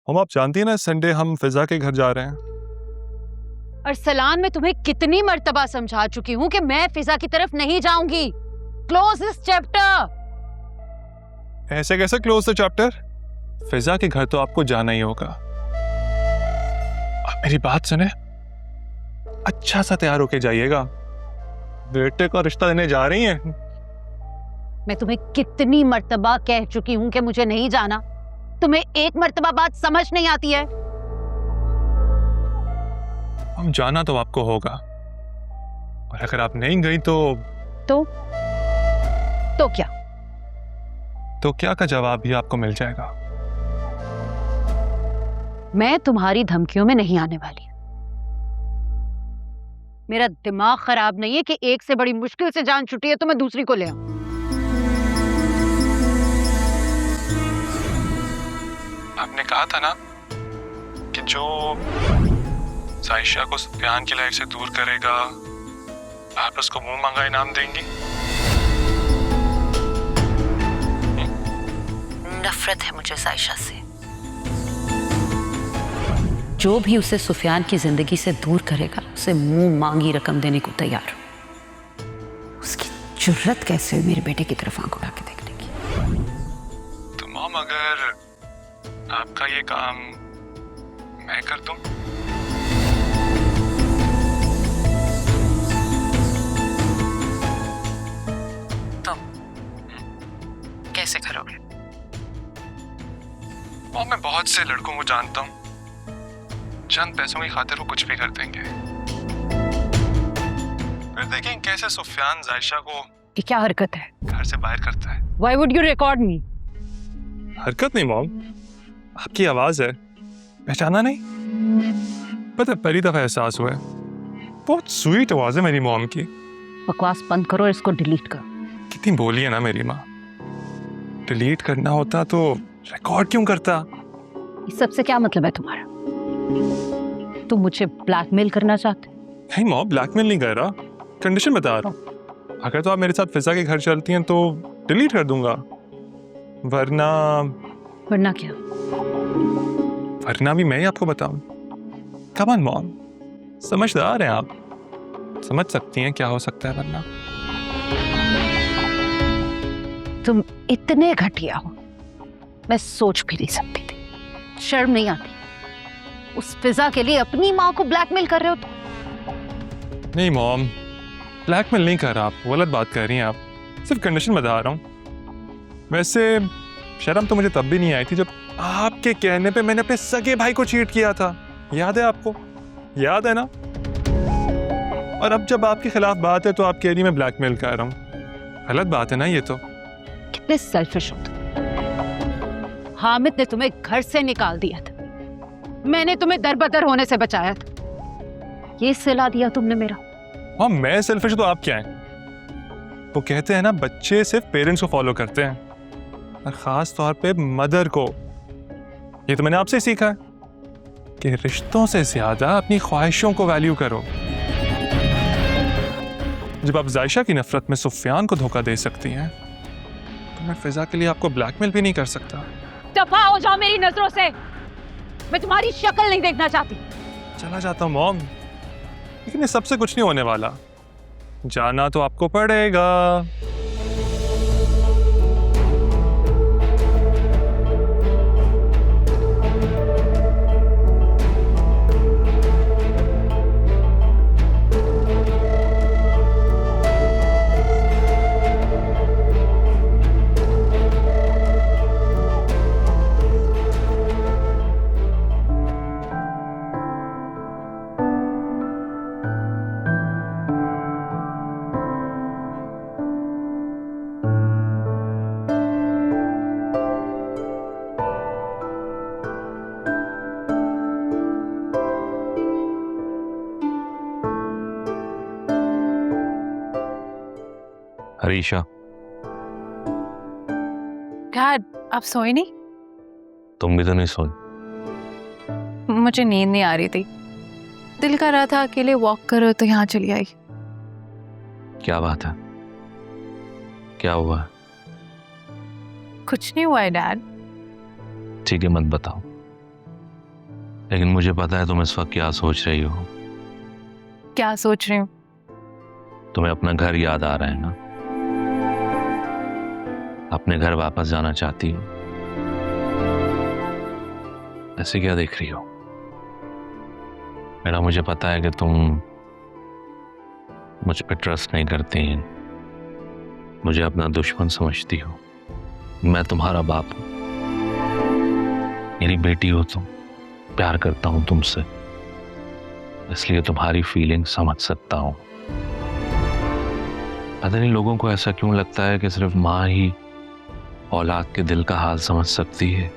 हम आप जानती हैं ना संडे हम फिजा के घर जा रहे हैं। अरसलान, मैं तुम्हें कितनी मर्तबा समझा चुकी हूँ कि मैं फिजा की तरफ नहीं जाऊंगी। Close this chapter. ऐसे कैसे क्लोज द चैप्टर? फिजा के घर तो आपको जाना ही होगा। आप मेरी बात सुने, अच्छा सा तैयार होके जाइएगा, बेटे का रिश्ता देने जा रही हैं। मैं तुम्हें कितनी मर्तबा कह चुकी हूँ कि मुझे नहीं जाना। तुम्हें एक मर्तबा बात समझ नहीं आती है। हम जाना तो आपको होगा, और अगर आप नहीं गई तो क्या? तो क्या का जवाब भी आपको मिल जाएगा। मैं तुम्हारी धमकियों में नहीं आने वाली। मेरा दिमाग खराब नहीं है कि एक से बड़ी मुश्किल से जान छुट्टी है तो मैं दूसरी को ले आऊं। आपने कहा था ना कि जो साइशा को सुफियान की लाइफ से दूर करेगा आप उसको मुंह मांगा इनाम देंगी। नफरत है मुझे साइशा से। जो भी उसे सुफियान की जिंदगी से दूर करेगा उसे मुंह मांगी रकम देने को तैयार हूं। उसकी जुर्रत कैसे हुई मेरे बेटे की तरफ आंख उठा के देखने की। तो मॉम, अगर आपका ये काम मैं कर दूं? कैसे करोगे? मॉम, मैं बहुत से लड़कों को जानता हूं, चंद पैसों की खातिर वो कुछ भी कर देंगे। फिर देखें कैसे सुफियान जायशा को ये क्या हरकत है? घर से बाहर करता है। Why would you record me? हरकत नहीं मॉम, आपकी आवाज है, पहचाना नहीं? पता पहली दफा एहसास हुआ है, बहुत स्वीट आवाज है मेरी मॉम की। बकवास बंद करो और इसको डिलीट करो। कितनी बोली है ना मेरी माँ। डिलीट करना होता तो रिकॉर्ड क्यों करता? इस सबसे क्या मतलब है तुम्हारा? तुम मुझे ब्लैकमेल करना चाहते? नहीं मॉम, ब्लैकमेल नहीं कर रहा, कंडीशन बता रहा हूँ। अगर तो आप मेरे साथ फिजा के घर चलती हैं तो डिलीट कर दूंगा, वरना क्या? वरना भी मैं ही आपको बताऊं। कम ऑन मॉम, समझदार हैं आप, समझ सकती हैं क्या हो सकता है वरना। तुम इतने घटिया हो, मैं सोच भी नहीं सकती थी। शर्म नहीं आती? उस फिजा के लिए अपनी माँ को ब्लैकमेल कर रहे हो तुम? नहीं मॉम, ब्लैकमेल नहीं कर रहा, आप गलत बात कर रही हैं। आप सिर्फ कंडीशन बता रहा हूँ। वैसे शर्म तो मुझे तब भी नहीं आई थी जब आपके कहने पे मैंने अपने सगे भाई को चीट किया था। याद है आपको? याद है ना? और अब जब आपके खिलाफ बात है तो आप कह रही मैं ब्लैकमेल कर रहा हूँ। गलत बात है ना ये तो। कितने सेल्फिश हो तुम। हामिद ने तुम्हें घर से निकाल दिया था, मैंने तुम्हें दरबदर होने से बचाया था। ये सिला दिया तुमने मेरा। हाँ, मैं सेल्फिश तो आप क्या हैं? वो कहते हैं ना बच्चे सिर्फ पेरेंट्स को फॉलो करते हैं, और खास तौर पे मदर को। ये तो मैंने आपसे सीखा है कि रिश्तों से ज्यादा अपनी ख्वाहिशों को वैल्यू करो। जब आप जायशा की नफरत में सुफियान को धोखा दे सकती हैं तो मैं फिजा के लिए आपको ब्लैकमेल भी नहीं कर सकता। दफा हो जाओ मेरी नजरों से, मैं तुम्हारी शक्ल नहीं देखना चाहती। चला जाता हूं मॉम, लेकिन ये सबसे कुछ नहीं होने वाला। जाना तो आपको पड़ेगा। हरीशा, डैड, आप सोए नहीं? तुम भी तो नहीं सोई? मुझे नींद नहीं आ रही थी, दिल कर रहा था अकेले वॉक करो तो यहाँ चली आई। क्या बात है, क्या हुआ? कुछ नहीं हुआ है डैड। ठीक है, मत बताओ, लेकिन मुझे पता है तुम इस वक्त क्या सोच रही हो। क्या सोच रही हूँ? तुम्हें अपना घर याद आ रहा है ना? अपने घर वापस जाना चाहती हो। ऐसे क्या देख रही हो? मेरा मुझे पता है कि तुम मुझ पे ट्रस्ट नहीं करती हैं, मुझे अपना दुश्मन समझती हो। मैं तुम्हारा बाप हूं, मेरी बेटी हो तुम, प्यार करता हूं तुमसे, इसलिए तुम्हारी फीलिंग समझ सकता हूं। पता नहीं लोगों को ऐसा क्यों लगता है कि सिर्फ माँ ही औलाद के दिल का हाल समझ सकती है,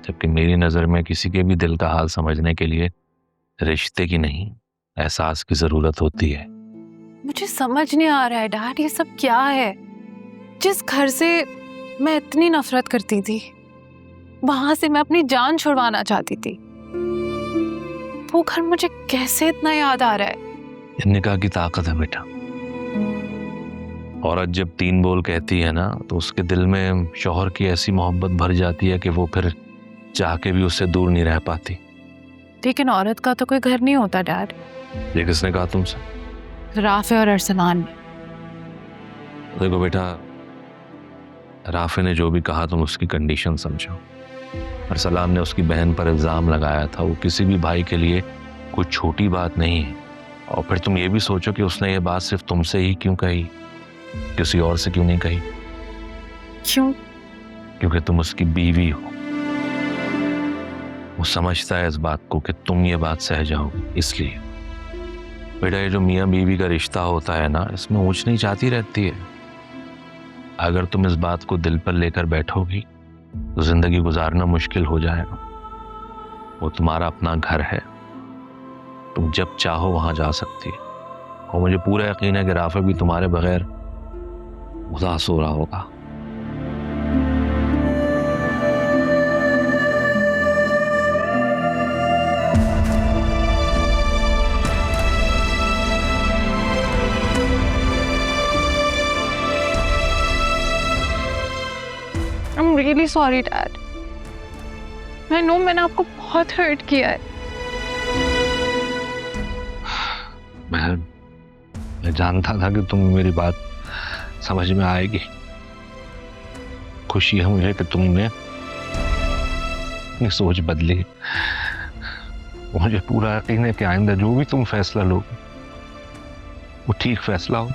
जबकि मेरी नजर में किसी के भी दिल का हाल समझने के लिए रिश्ते की नहीं, एहसास की जरूरत होती है। मुझे समझ नहीं आ रहा है डैड, ये सब क्या है? जिस घर से मैं इतनी नफरत करती थी, वहां से मैं अपनी जान छुड़वाना चाहती थी, वो घर मुझे कैसे इतना याद आ रहा है? ये निकाह की ताकत है बेटा। औरत जब 3 बोल कहती है ना, तो उसके दिल में शौहर की ऐसी मोहब्बत भर जाती है कि वो फिर चाह के भी उससे दूर नहीं रह पाती। लेकिन औरत का तो कोई घर नहीं होता डैड। ये किसने कहा तुमसे? राफे और अरसलान ने। देखो बेटा, राफे ने जो भी कहा तुम उसकी कंडीशन समझो। अरसलान ने उसकी बहन पर इल्ज़ाम लगाया था, वो किसी भी भाई के लिए कोई छोटी बात नहीं है। और फिर तुम ये भी सोचो कि उसने ये बात सिर्फ तुमसे ही क्यों कही, किसी और से क्यों नहीं कही? क्यों? क्योंकि तुम उसकी बीवी हो। वो समझता है इस बात को कि तुम ये बात सह जाओगे, इसलिए। बेटा, ये जो मियाँ बीवी का रिश्ता होता है ना, इसमें ऊंच नीच आती रहती है। अगर तुम इस बात को दिल पर लेकर बैठोगी तो जिंदगी गुजारना मुश्किल हो जाएगा। वो तुम्हारा अपना घर है, तुम जब चाहो वहां जा सकती है। और मुझे पूरा यकीन है कि राफे भी तुम्हारे बगैर उदास हो रहा होगा। I'm really sorry dad. I know मैंने आपको बहुत हर्ट किया है। मैं जानता था कि तुम मेरी बात समझ में आएगी। खुशी है मुझे कि तुमने अपनी सोच बदली। मुझे पूरा यकीन है कि आइंदा जो भी तुम फैसला लोगे वो ठीक फैसला हो।